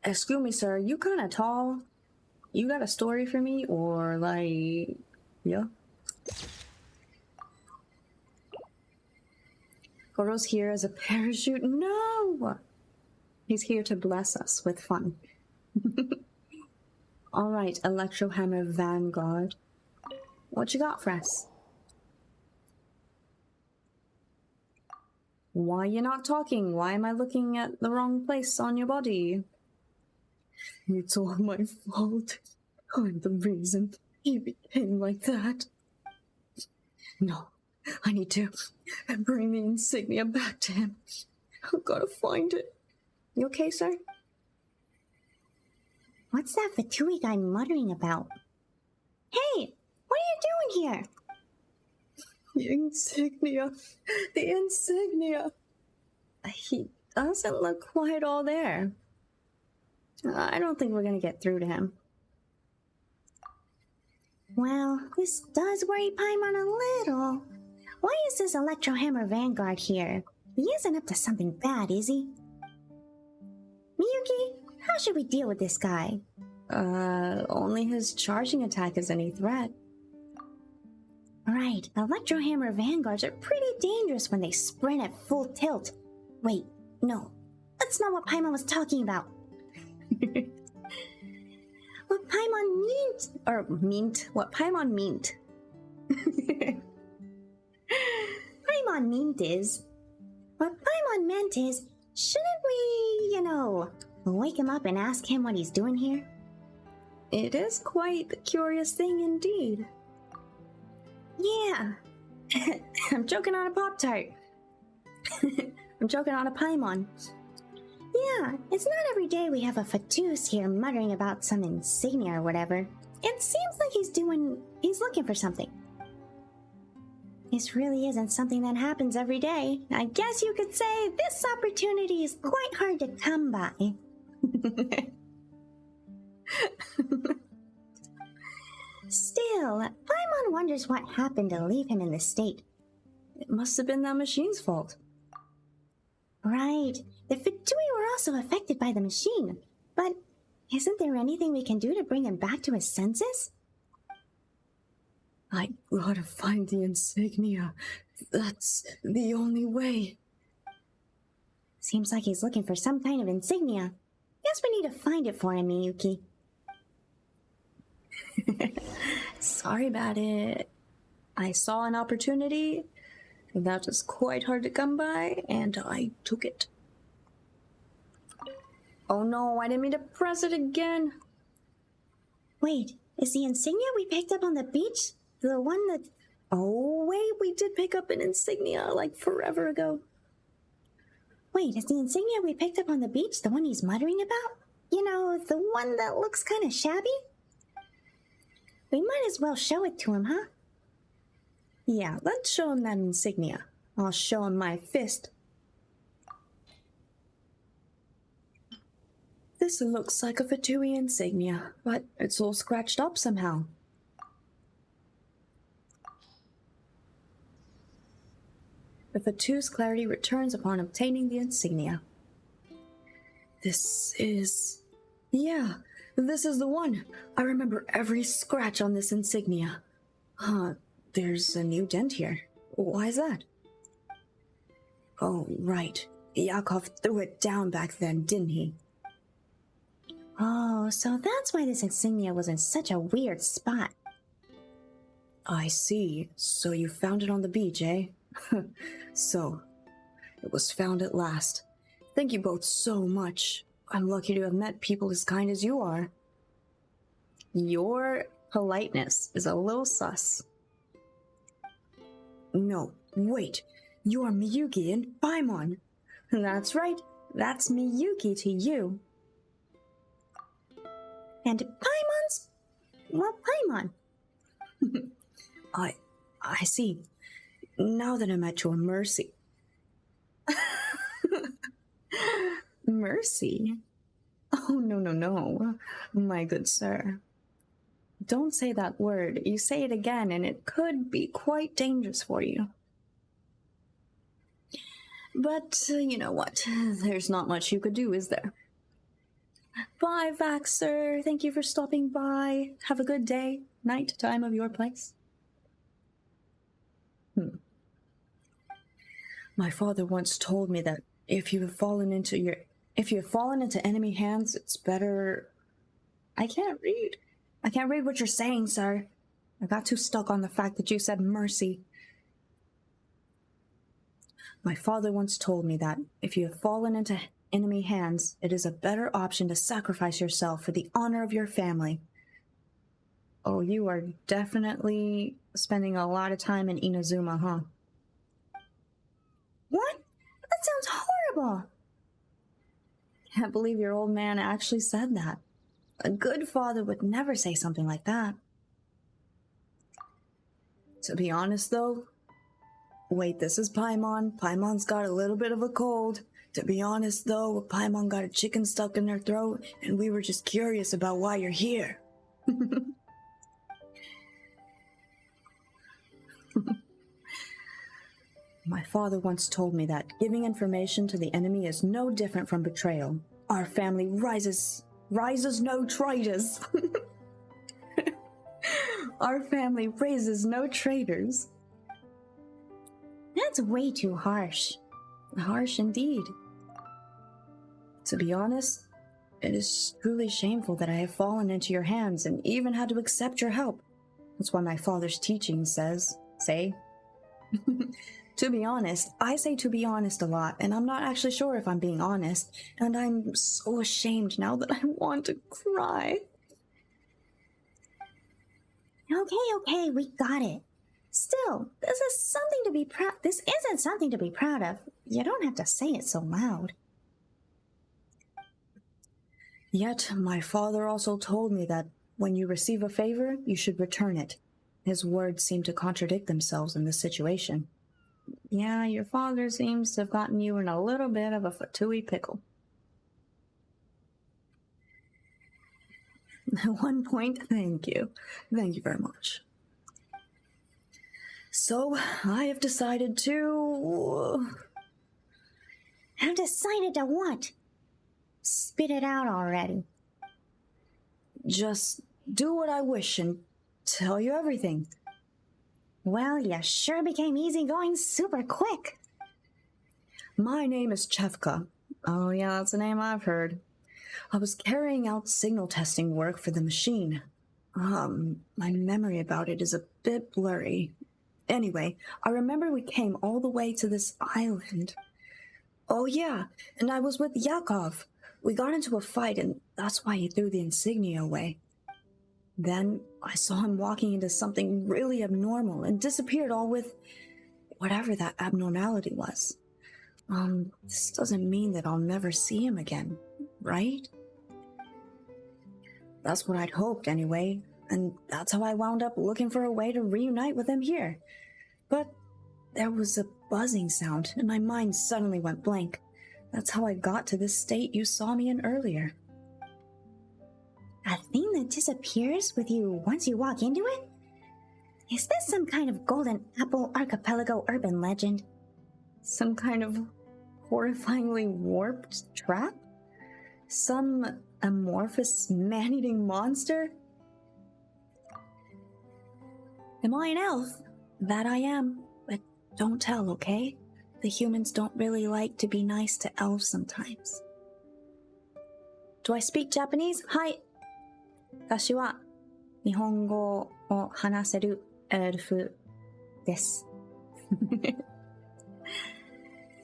Excuse me, sir, you kinda tall. You got a story for me, or like, yeah? Goro's here as a parachute? No! He's here to bless us with fun. Alright, Electrohammer Vanguard. What you got for us? Why you not talking? Why am I looking at the wrong place on your body? It's all my fault. I'm the reason he became like that. No, I need to bring the insignia back to him. I've got to find it. You okay, sir? What's that Fatui guy muttering about? Hey, what are you doing here? The insignia. The insignia. He doesn't look quite all there. I don't think we're going to get through to him. Well, this does worry Paimon a little. Why is this Electrohammer Vanguard here? He isn't up to something bad, is he? Miyuki, how should we deal with this guy? Only his charging attack is any threat. Right, Electrohammer Vanguards are pretty dangerous when they sprint at full tilt. Wait, no, that's not what Paimon was talking about. What Paimon meant what Paimon meant is, shouldn't we, wake him up and ask him what he's doing here? It is quite the curious thing indeed. Yeah. I'm choking on a Pop-Tart. I'm choking on a Paimon. Yeah, it's not every day we have a Fatus here muttering about some insignia or whatever. It seems like he's looking for something. This really isn't something that happens every day. I guess you could say this opportunity is quite hard to come by. Still, Paimon wonders what happened to leave him in this state. It must have been that machine's fault. Right. The Fatui were also affected by the machine. But isn't there anything we can do to bring him back to his senses? I gotta find the insignia. That's the only way. Seems like he's looking for some kind of insignia. Guess we need to find it for him, Miyuki. Sorry about it. I saw an opportunity that was quite hard to come by, and I took it. Oh no, I didn't mean to press it again. Wait, is the insignia we picked up on the beach the one that... Oh wait, we did pick up an insignia like forever ago. Wait, is the insignia we picked up on the beach the one he's muttering about? You know, the one that looks kind of shabby? We might as well show it to him, huh? Yeah, let's show him that insignia. I'll show him my fist. This looks like a Fatui insignia, but it's all scratched up somehow. The Fatu's clarity returns upon obtaining the insignia. This is... Yeah, this is the one. I remember every scratch on this insignia. There's a new dent here. Why is that? Oh, right. Yakov threw it down back then, didn't he? Oh, so that's why this insignia was in such a weird spot. I see. So you found it on the beach, eh? So, it was found at last. Thank you both so much. I'm lucky to have met people as kind as you are. Your politeness is a little sus. No, wait. You are Miyuki and Paimon. That's right. That's Miyuki to you. And Paimon's... Well, Paimon. I see. Now that I'm at your mercy. Mercy? Oh, no. My good sir. Don't say that word. You say it again and it could be quite dangerous for you. But, you know what? There's not much you could do, is there? Bye, Vaxer. Thank you for stopping by. Have a good day, night, time of your place. My father once told me that if you have fallen into enemy hands, it's better. I can't read what you're saying, sir. I got too stuck on the fact that you said mercy. My father once told me that if you have fallen into enemy hands, it is a better option to sacrifice yourself for the honor of your family. Oh, you are definitely spending a lot of time in Inazuma, huh? What? That sounds horrible. Can't believe your old man actually said that. A good father would never say something like that. To be honest, though... Wait, this is Paimon. Paimon's got a little bit of a cold. To be honest, though, Paimon got a chicken stuck in her throat, and we were just curious about why you're here. My father once told me that giving information to the enemy is no different from betrayal. Our family rises no traitors. Our family raises no traitors. That's way too harsh. Harsh indeed. To be honest, it is truly shameful that I have fallen into your hands and even had to accept your help. That's why my father's teachings say. To be honest, I say to be honest a lot, and I'm not actually sure if I'm being honest, and I'm so ashamed now that I want to cry. Okay, we got it. Still, this isn't something to be proud of. You don't have to say it so loud. Yet, my father also told me that when you receive a favor, you should return it. His words seem to contradict themselves in this situation. Yeah, your father seems to have gotten you in a little bit of a fatui pickle. At one point, thank you. Thank you very much. So, I have decided to... Have decided to what? Spit it out already. Just do what I wish and tell you everything. Well, you sure became easygoing super quick. My name is Chevka. Oh yeah, that's a name I've heard. I was carrying out signal testing work for the machine. My memory about it is a bit blurry. Anyway, I remember we came all the way to this island. Oh yeah, and I was with Yakov. We got into a fight and that's why he threw the insignia away. Then I saw him walking into something really abnormal and disappeared all with whatever that abnormality was. This doesn't mean that I'll never see him again, right? That's what I'd hoped anyway, and that's how I wound up looking for a way to reunite with him here. But there was a buzzing sound and my mind suddenly went blank. That's how I got to this state you saw me in earlier. A thing that disappears with you once you walk into it? Is this some kind of Golden Apple Archipelago urban legend? Some kind of horrifyingly warped trap? Some amorphous man-eating monster? Am I an elf? That I am, but don't tell, okay? The humans don't really like to be nice to elves sometimes. Do I speak Japanese? Hi. 私は日本語を話せるエルフです。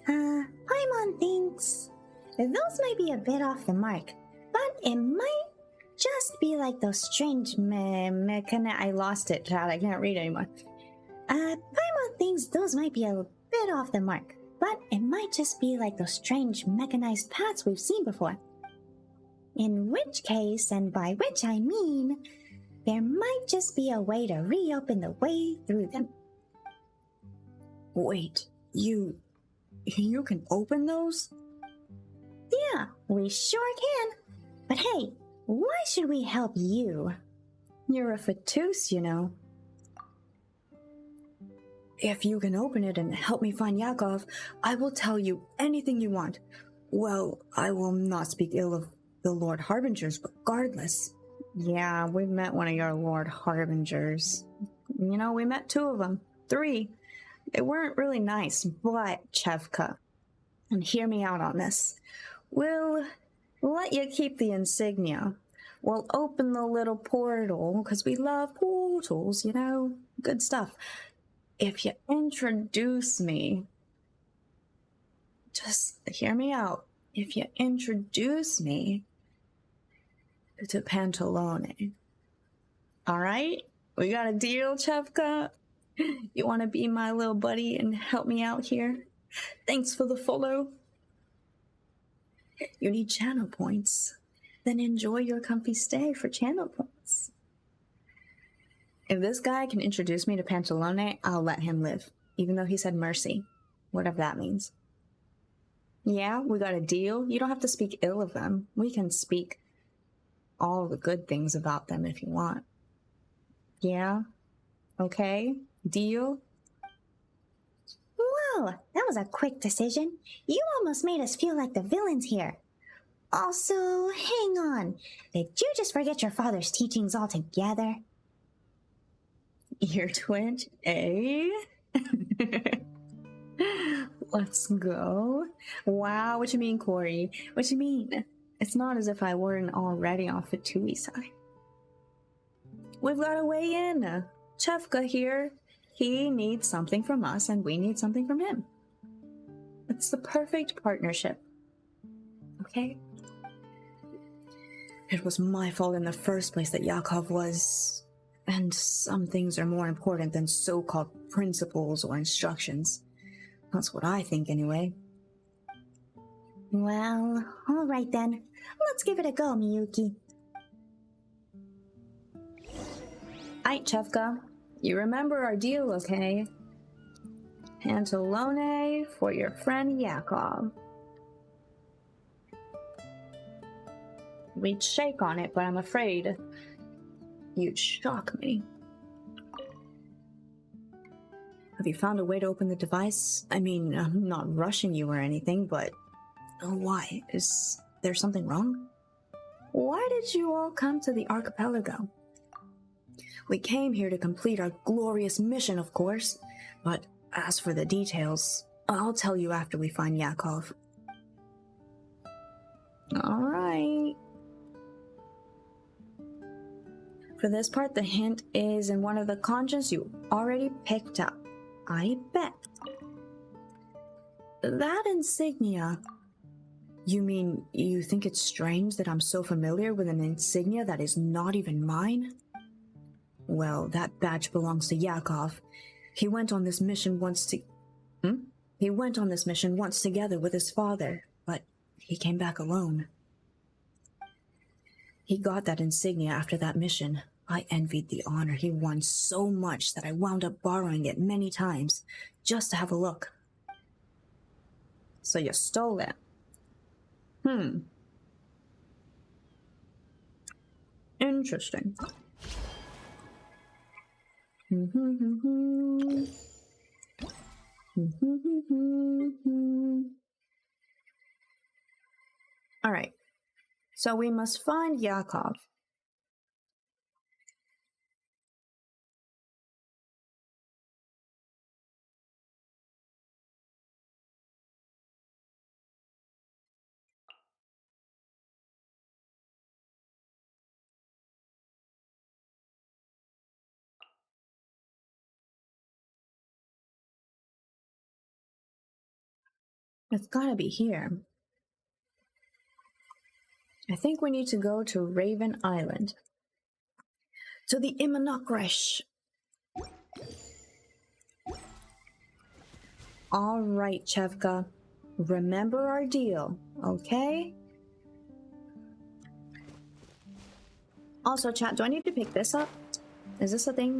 Paimon thinks those might be a bit off the mark, but it might just be like those strange I lost it, Chad. I can't read anymore. Paimon thinks those might be a bit off the mark, but it might just be like those strange mechanized paths we've seen before. In which case, and by which I mean, there might just be a way to reopen the way through them. Wait, you can open those? Yeah, we sure can. But hey, why should we help you? You're a fatus, you know. If you can open it and help me find Yakov, I will tell you anything you want. Well, I will not speak ill of the Lord Harbingers regardless. Yeah, we met one of your Lord Harbingers. You know, we met 2 of them. 3. They weren't really nice, but Chevka, and hear me out on this. We'll let you keep the insignia. We'll open the little portal, because we love portals, you know? Good stuff. If you introduce me, just hear me out. If you introduce me to Pantalone. Alright? We got a deal, Chevka? You want to be my little buddy and help me out here? Thanks for the follow. You need channel points. Then enjoy your comfy stay for channel points. If this guy can introduce me to Pantalone, I'll let him live. Even though he said mercy. Whatever that means. Yeah, we got a deal. You don't have to speak ill of them. We can speak all the good things about them if you want. Yeah? Okay? Deal? Whoa, that was a quick decision. You almost made us feel like the villains here. Also, hang on. Did you just forget your father's teachings altogether? Ear twitch, eh? Let's go. Wow, what you mean, Corey? What you mean? It's not as if I weren't already on Fatui side. We've got to weigh in. Chevka here. He needs something from us, and we need something from him. It's the perfect partnership. Okay? It was my fault in the first place that Yakov was... And some things are more important than so-called principles or instructions. That's what I think, anyway. Well, alright then. Let's give it a go, Miyuki. Aight, Chevka. You remember our deal, okay? Pantalone for your friend Yakov. We'd shake on it, but I'm afraid you'd shock me. Have you found a way to open the device? I mean, I'm not rushing you or anything, but... Oh, why? Is there something wrong? Why did you all come to the archipelago? We came here to complete our glorious mission, of course, but as for the details, I'll tell you after we find Yakov. Alright. For this part, the hint is in one of the conjures you already picked up. I bet. That insignia... You mean you think it's strange that I'm so familiar with an insignia that is not even mine? Well, that badge belongs to Yakov. He went on this mission once He went on this mission once together with his father, but he came back alone. He got that insignia after that mission. I envied the honor he won so much that I wound up borrowing it many times, just to have a look. So you stole it? Interesting. Alright, so we must find Yakov. It's gotta be here. I think we need to go to Raven Island. To the Imanakresh. Alright, Chevka. Remember our deal, okay? Also, chat, do I need to pick this up? Is this a thing?